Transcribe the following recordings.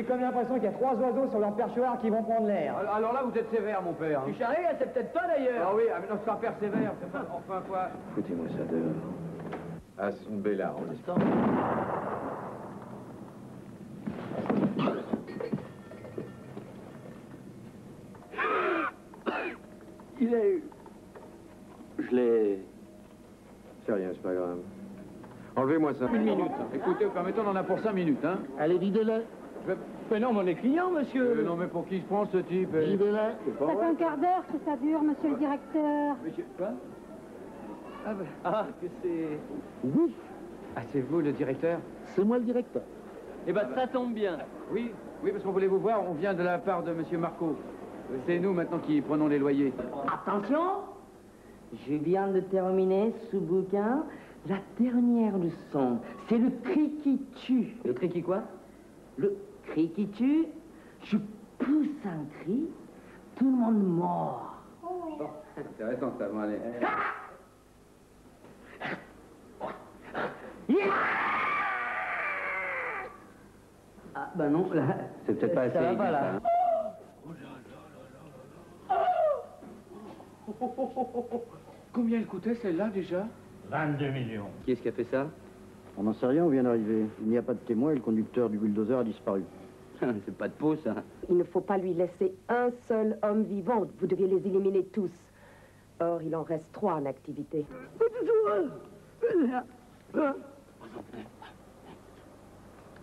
comme l'impression qu'il y a 3 oiseaux sur leur perchoir qui vont prendre l'air. Alors là, vous êtes sévère, mon père. Tu charries, c'est peut-être pas d'ailleurs. Ah oui, mais non, c'est un père sévère. Enfin quoi. Foutez-moi ça dehors. Ah, c'est une belle arme. Il est... Je l'ai... C'est rien, c'est pas grave. Enlevez-moi ça. Une minute. Écoutez, permettons, on en a pour 5 minutes, hein. Allez, videz-le. Mais non, mais on est client, monsieur. Non, mais pour qui se prend ce type Videz-le. C'est pas Ça fait vrai. un quart d'heure que ça dure, monsieur le directeur. Monsieur, quoi Que c'est... Oui, Ah, c'est vous, le directeur? c'est moi le directeur. Eh ben, ça tombe bien. Oui, parce qu'on voulait vous voir, on vient de la part de monsieur Marco. C'est nous, maintenant, qui prenons les loyers. Attention, je viens de terminer ce bouquin. La dernière leçon, c'est le cri qui tue. Le cri qui quoi? Le cri qui tue, je pousse un cri, tout le monde mord. C'est intéressant, ça va aller. Ah, bah non, là, C'est peut-être pas assez ça va aigu, pas, là. ça. Combien elle coûtait, celle-là, déjà? 22 millions. Qui est-ce qui a fait ça? On n'en sait rien, on vient d'arriver. Il n'y a pas de témoin et le conducteur du bulldozer a disparu. C'est pas de peau, ça. Il ne faut pas lui laisser un seul homme vivant. Vous deviez les éliminer tous. Or, il en reste 3 en activité.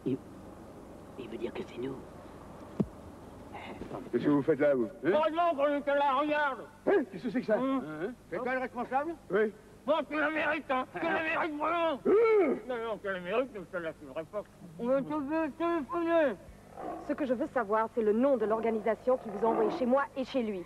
Il veut dire que c'est nous. Qu'est-ce que vous faites là, vous? Heureusement qu'on était là, regarde. Qu'est-ce que c'est que ça? C'est toi le responsable? Oui. Bon, tu le mérites, hein. Tu le mérites vraiment. Non, tu le mérites, je te l'assumerai pas. On va te téléphoner. Ce que je veux savoir, c'est le nom de l'organisation qui vous a envoyé chez moi et chez lui.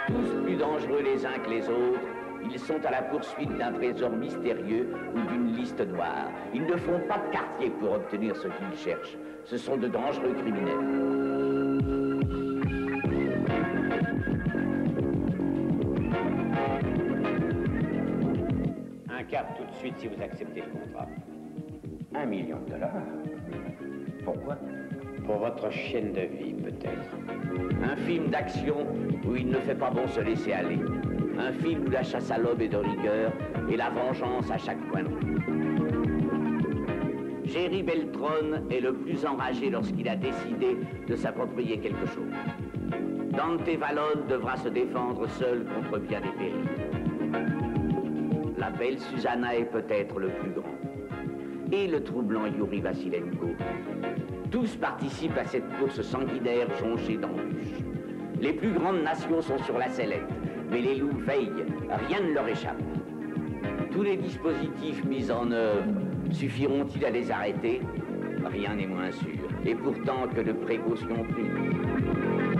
Tous plus dangereux les uns que les autres, ils sont à la poursuite d'un trésor mystérieux ou d'une liste noire. Ils ne font pas de quartier pour obtenir ce qu'ils cherchent. Ce sont de dangereux criminels. Un cap tout de suite si vous acceptez le contrat. $1 million. Pourquoi? Pour votre chienne de vie, peut-être. Un film d'action où il ne fait pas bon se laisser aller. Un film où la chasse à l'homme est de rigueur et la vengeance à chaque coin de rue. Jerry Beltron est le plus enragé lorsqu'il a décidé de s'approprier quelque chose. Dante Vallone devra se défendre seul contre bien des périls. La belle Susanna est peut-être le plus grand. Et le troublant Yuri Vassilenko. Tous participent à cette course sanguinaire jonchée d'embûches. Les plus grandes nations sont sur la sellette, mais les loups veillent, rien ne leur échappe. Tous les dispositifs mis en œuvre suffiront-ils à les arrêter? Rien n'est moins sûr. Et pourtant, que de précautions prises.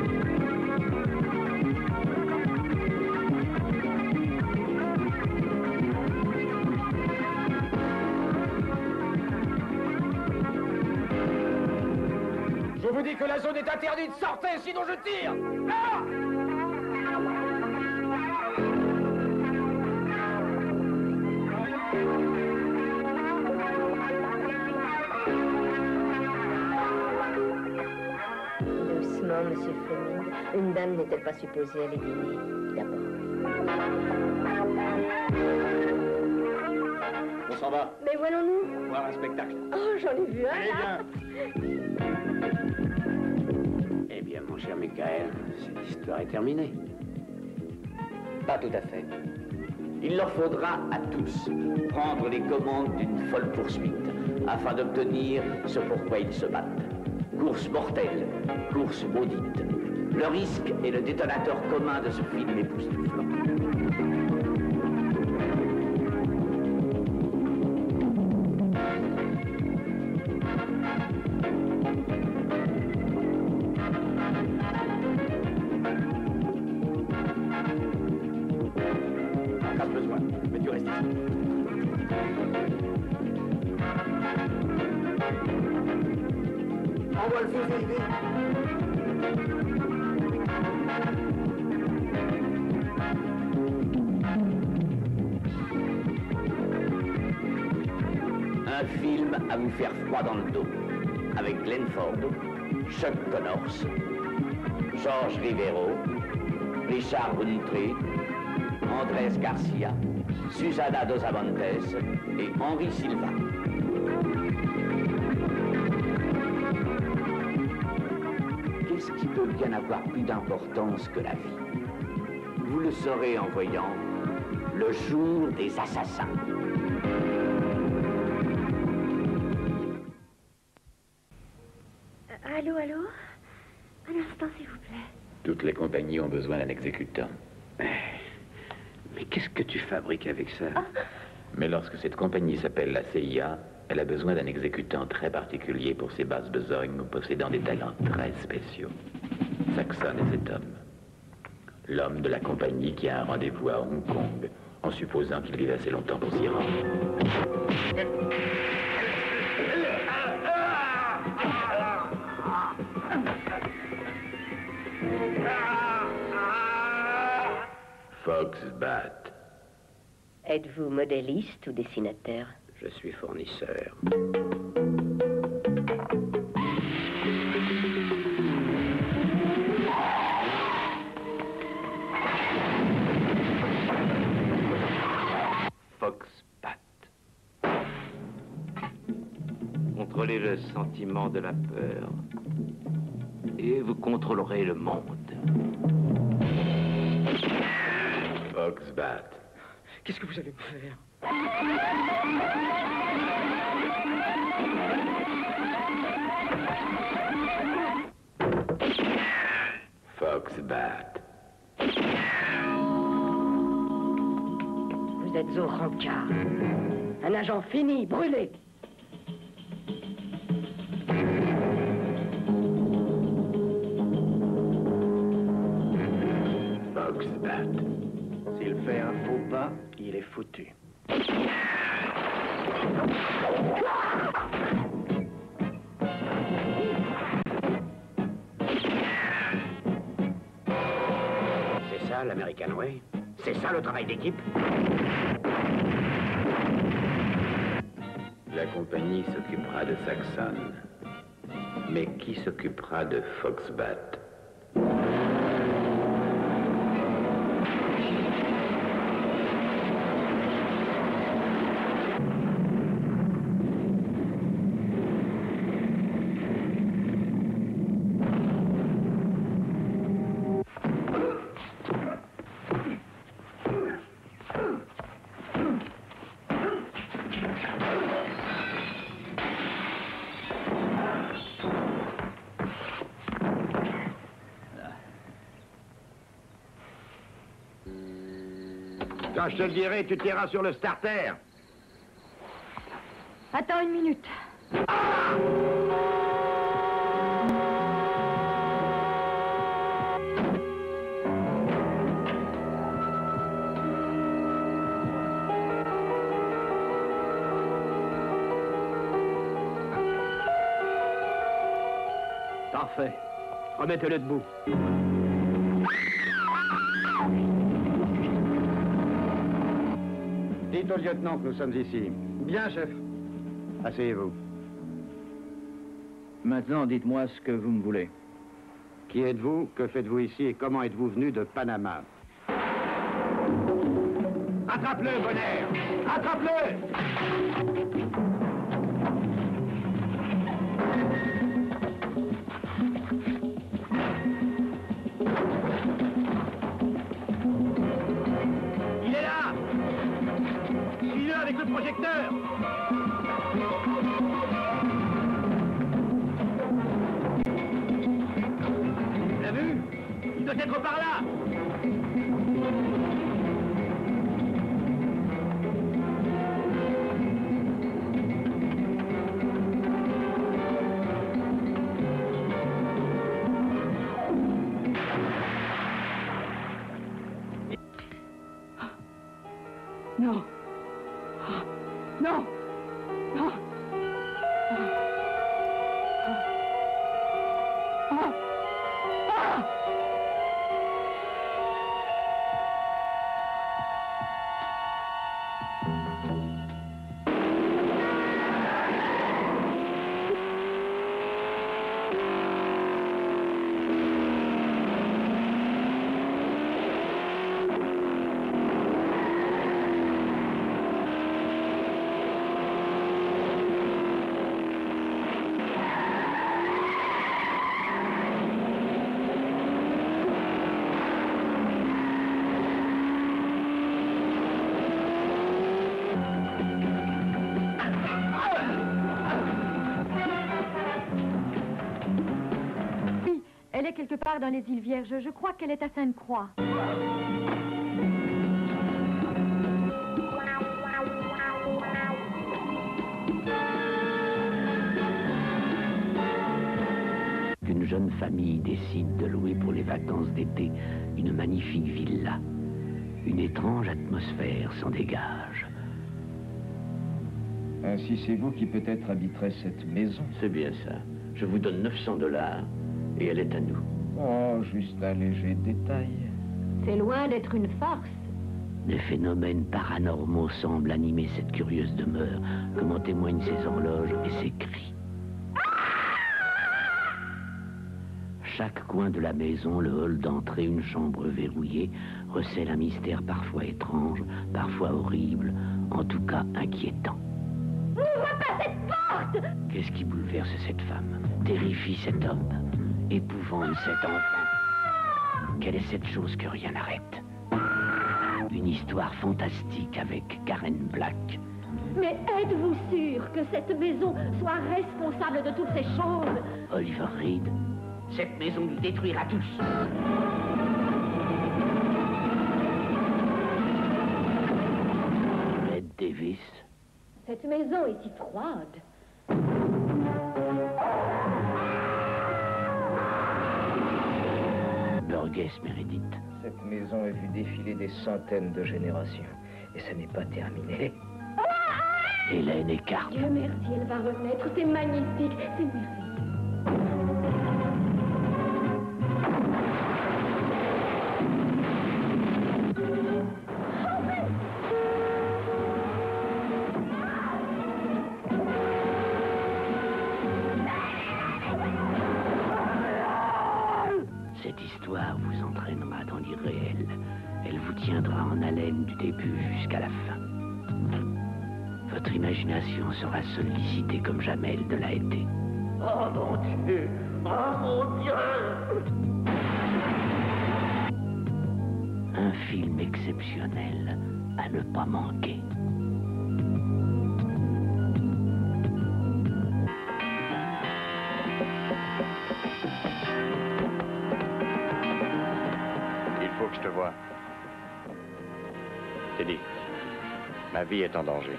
Je vous dis que la zone est interdite, sortez, sinon je tire. Ah! Doucement, monsieur Fleming. Une dame n'est-elle pas supposée aller dîner d'abord? On s'en va Mais voyons-nous. voir un spectacle. Oh, j'en ai vu un, là. Eh bien, mon cher Michael, cette histoire est terminée. Pas tout à fait. Il leur faudra à tous prendre les commandes d'une folle poursuite afin d'obtenir ce pourquoi ils se battent. Course mortelle, course maudite. Le risque est le détonateur commun de ce film époustouflant. Pas besoin, mais tu restes ici. Envoie le fusil, vite. Un film à vous faire froid dans le dos, avec Glenn Ford, Chuck Connors, George Rivero, Richard Roundtree, Andrés Garcia, Susana dos Amantes et Henri Silva. Qu'est-ce qui peut bien avoir plus d'importance que la vie? Vous le saurez en voyant Le Jour des Assassins. Allô, allô? Un instant, s'il vous plaît. Toutes les compagnies ont besoin d'un exécutant. Mais qu'est-ce que tu fabriques avec ça? Mais lorsque cette compagnie s'appelle la CIA, elle a besoin d'un exécutant très particulier pour ses basses besognes ou possédant des talents très spéciaux. Saxon est cet homme. L'homme de la compagnie qui a un rendez-vous à Hong Kong, en supposant qu'il vive assez longtemps pour s'y rendre. Foxbat. Êtes-vous modéliste ou dessinateur? Je suis fournisseur. Foxbat. Contrôlez le sentiment de la peur. Et vous contrôlerez le monde. Foxbat. Qu'est-ce que vous allez me faire? Foxbat. Vous êtes au rencard. Un agent fini, brûlé. Foxbat. S'il fait un faux pas, il est foutu. C'est ça l'American Way? C'est ça le travail d'équipe? La compagnie s'occupera de Saxon. Mais qui s'occupera de Foxbat? Quand je te le dirai, tu tireras sur le starter. Attends une minute. Parfait. Remettez-le debout. Dites au lieutenant que nous sommes ici. Bien, chef. Asseyez-vous. Maintenant, dites-moi ce que vous me voulez. Qui êtes-vous? Que faites-vous ici? Et comment êtes-vous venu de Panama? Attrape-le, Bonner! Attrape-le! Il est là! être par là. Non. Non. Non. Elle est quelque part dans les îles Vierges. Je crois qu'elle est à Sainte-Croix. Une jeune famille décide de louer pour les vacances d'été une magnifique villa. Une étrange atmosphère s'en dégage. Ainsi, c'est vous qui peut-être habiterez cette maison. C'est bien ça. Je vous donne 900 $ et elle est à nous. Oh, juste un léger détail. C'est loin d'être une farce. Des phénomènes paranormaux semblent animer cette curieuse demeure, comme en témoignent ses horloges et ses cris. Chaque coin de la maison, le hall d'entrée, une chambre verrouillée, recèle un mystère parfois étrange, parfois horrible, en tout cas inquiétant. N'ouvre pas cette porte! Qu'est-ce qui bouleverse cette femme, terrifie cet homme, épouvante cet enfant? Quelle est cette chose que rien n'arrête? Une histoire fantastique avec Karen Black. Mais êtes-vous sûr que cette maison soit responsable de toutes ces choses? Oliver Reed. Cette maison nous détruira tous. Ed Davis. Cette maison est si froide. Burgess Meredith. Cette maison a vu défiler des centaines de générations. Et ça n'est pas terminé. Hélène Eckhart. Dieu merci, elle va renaître. C'est magnifique. C'est merveilleux. Cette histoire vous entraînera dans l'irréel. Elle vous tiendra en haleine du début jusqu'à la fin. Votre imagination sera sollicitée comme jamais elle ne l'a été. Oh mon Dieu! Oh mon Dieu! Un film exceptionnel à ne pas manquer. Il faut que je te voie. Teddy, ma vie est en danger.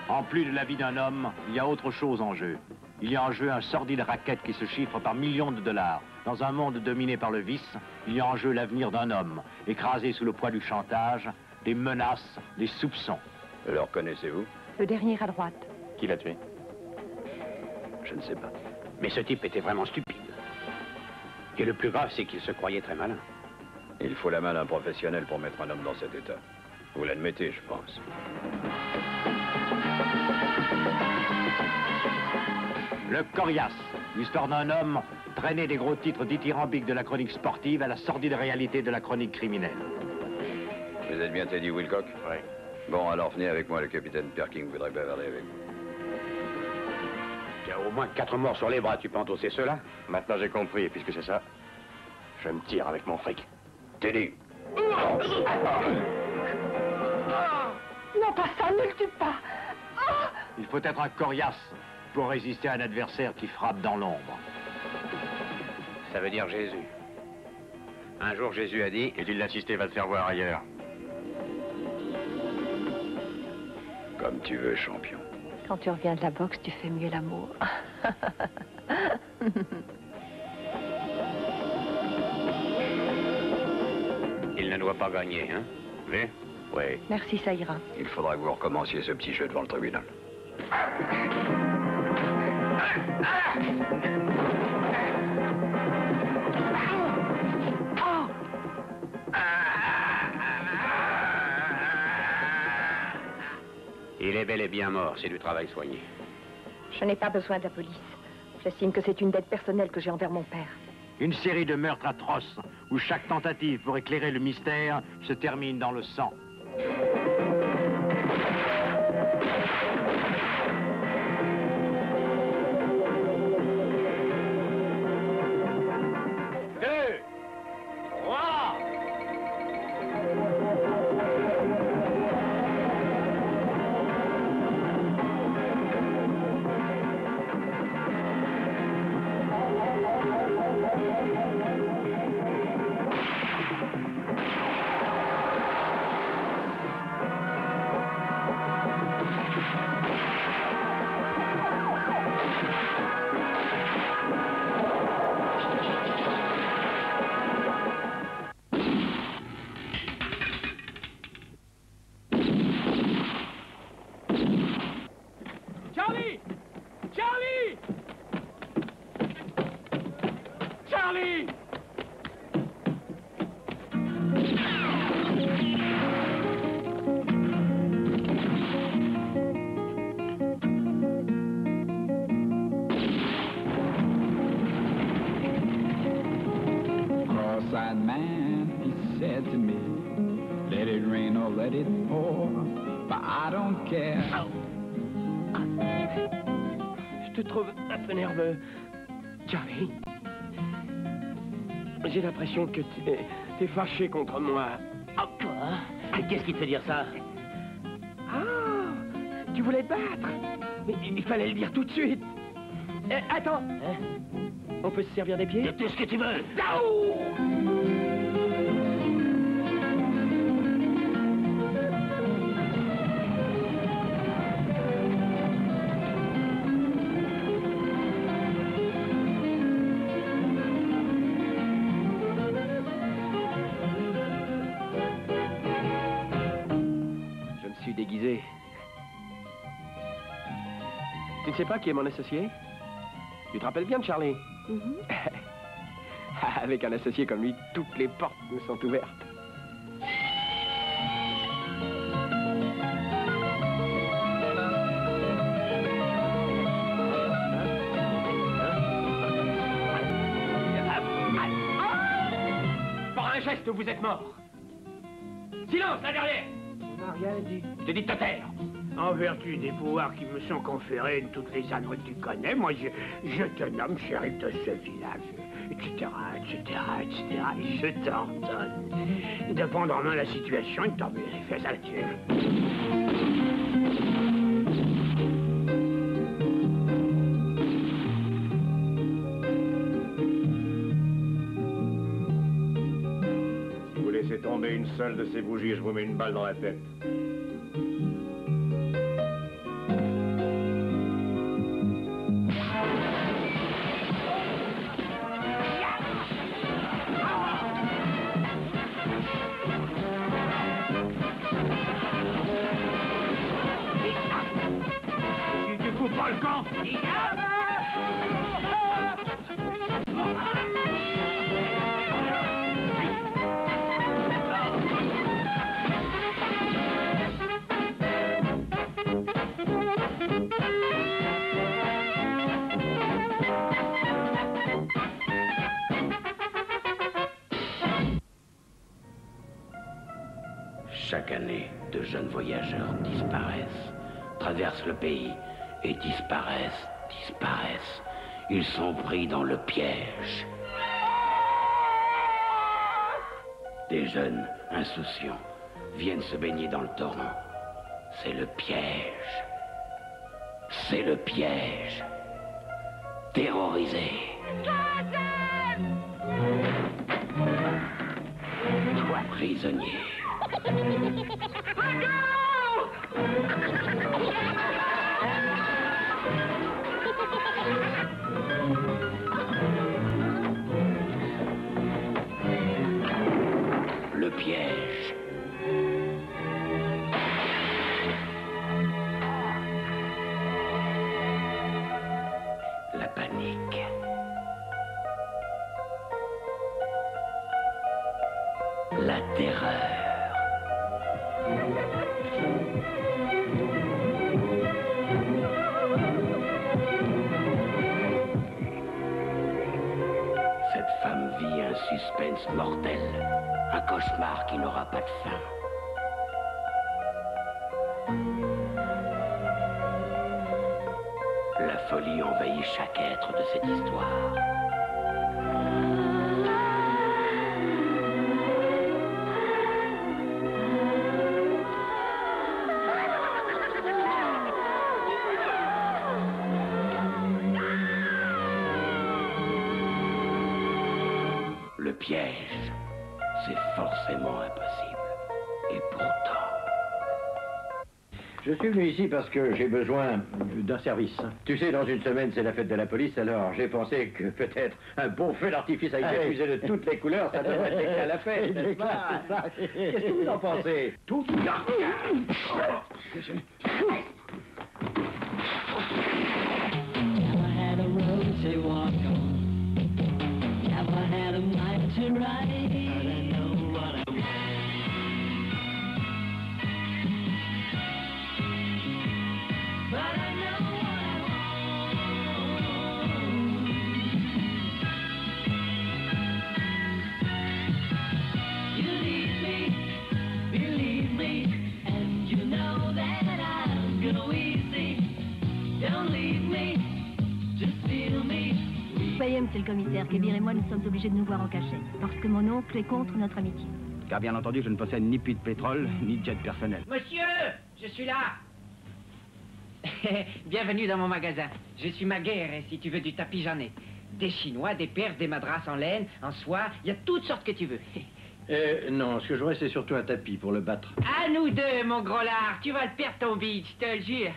En plus de la vie d'un homme, il y a autre chose en jeu. Il y a en jeu un sordide racket qui se chiffre par millions de dollars. Dans un monde dominé par le vice, il y a en jeu l'avenir d'un homme, écrasé sous le poids du chantage, des menaces, des soupçons. Le reconnaissez-vous? Le dernier à droite. Qui l'a tué? Je ne sais pas. Mais ce type était vraiment stupide. Et le plus grave, c'est qu'il se croyait très malin. Il faut la main d'un professionnel pour mettre un homme dans cet état. Vous l'admettez, je pense. Le Coriace, l'histoire d'un homme traîné des gros titres dithyrambiques de la chronique sportive à la sordide réalité de la chronique criminelle. Vous êtes bien Teddy Wilcock? Oui. Bon, alors venez avec moi, le capitaine Perking voudrait bavarder avec vous. Tu as au moins 4 morts sur les bras, tu peux endosser cela? Maintenant j'ai compris, et puisque c'est ça, je me tire avec mon fric. Teddy! Non, pas ça, ne le tue pas. Il faut être un Coriace pour résister à un adversaire qui frappe dans l'ombre. Ça veut dire Jésus. Un jour, Jésus a dit... Et il l'assister va te faire voir ailleurs. Comme tu veux, champion. Quand tu reviens de la boxe, tu fais mieux l'amour. Il ne doit pas gagner, hein? Oui? Oui. Merci, ça ira. Il faudra que vous recommenciez ce petit jeu devant le tribunal. Il est bel et bien mort, c'est du travail soigné. Je n'ai pas besoin de la police. J'estime que c'est une dette personnelle que j'ai envers mon père. Une série de meurtres atroces où chaque tentative pour éclairer le mystère se termine dans le sang. Je te trouve un peu nerveux, Charlie. J'ai l'impression que t'es fâché contre moi. Ah, quoi? Qu'est-ce qui te fait dire ça? Ah, tu voulais te battre? Mais il fallait le dire tout de suite. Attends. Hein? On peut se servir des pieds? De tout ce que tu veux. Déguisé. Tu ne sais pas qui est mon associé? Tu te rappelles bien de Charlie? Avec un associé comme lui, toutes les portes me sont ouvertes. Par un geste, vous êtes mort. Silence, là derrière! Rien dit. Je te dis de te taire. En vertu des pouvoirs qui me sont conférés de toutes les âneries que tu connais, moi, je te nomme shérif de ce village, etc., etc., etc., et je t'ordonne de prendre en main la situation et de t'enlever les fesses à la tire. Tombez une seule de ces bougies et je vous mets une balle dans la tête. Si tu coupes pas le camp, Chaque année, de jeunes voyageurs disparaissent, traversent le pays et disparaissent. Ils sont pris dans le piège. Des jeunes insouciants viennent se baigner dans le torrent. C'est le piège. C'est le piège. Terrorisés. Toi, prisonnier. Le piège. La panique. La terreur. Cette femme vit un suspense mortel, un cauchemar qui n'aura pas de fin. La folie envahit chaque être de cette histoire. Le piège, c'est forcément impossible. Et pourtant... Je suis venu ici parce que j'ai besoin d'un service. Tu sais, dans une semaine, c'est la fête de la police, alors j'ai pensé que peut-être un bon feu d'artifice avec des fusées de toutes les couleurs, ça devrait être à la fête, n'est-ce pas? Qu'est-ce que vous en pensez? Tout Voyez, monsieur le commissaire, Kébir et moi, nous sommes obligés de nous voir en cachette, parce que mon oncle est contre notre amitié. Car bien entendu, je ne possède ni puits de pétrole, ni de jet personnel. Monsieur, je suis là. Bienvenue dans mon magasin. Je suis Maguire et si tu veux du tapis, j'en ai. Des chinois, des perles, des madrasses en laine, en soie, il y a toutes sortes que tu veux. Non, ce que je voudrais, c'est surtout un tapis pour le battre. À nous deux, mon gros lard, tu vas le perdre ton bide, je te le jure.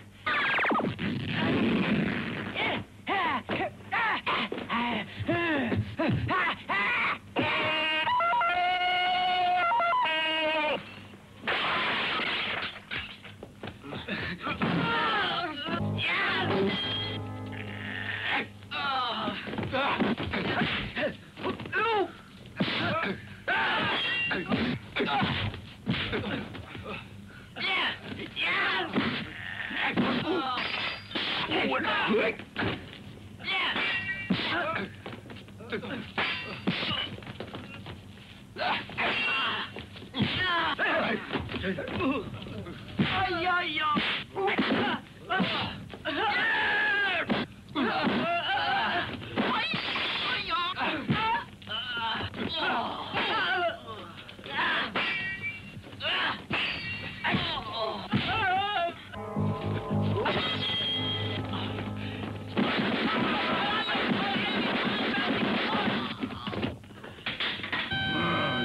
Aïe, aïe,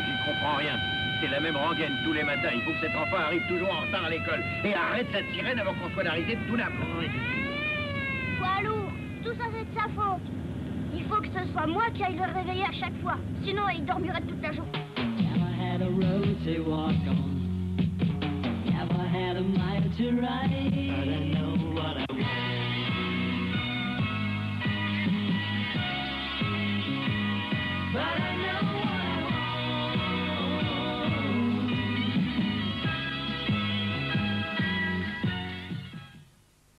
J'y comprends rien. C'est la même rengaine tous les matins. Il faut que cet enfant arrive toujours en retard à l'école. Et arrête cette sirène avant qu'on soit l'arrivée de tout n'importe. Poids lourd, tout ça c'est de sa faute. Il faut que ce soit moi qui aille le réveiller à chaque fois. Sinon, il dormirait toute la journée. Never had a road to walk on. Never had a mile to ride. But I know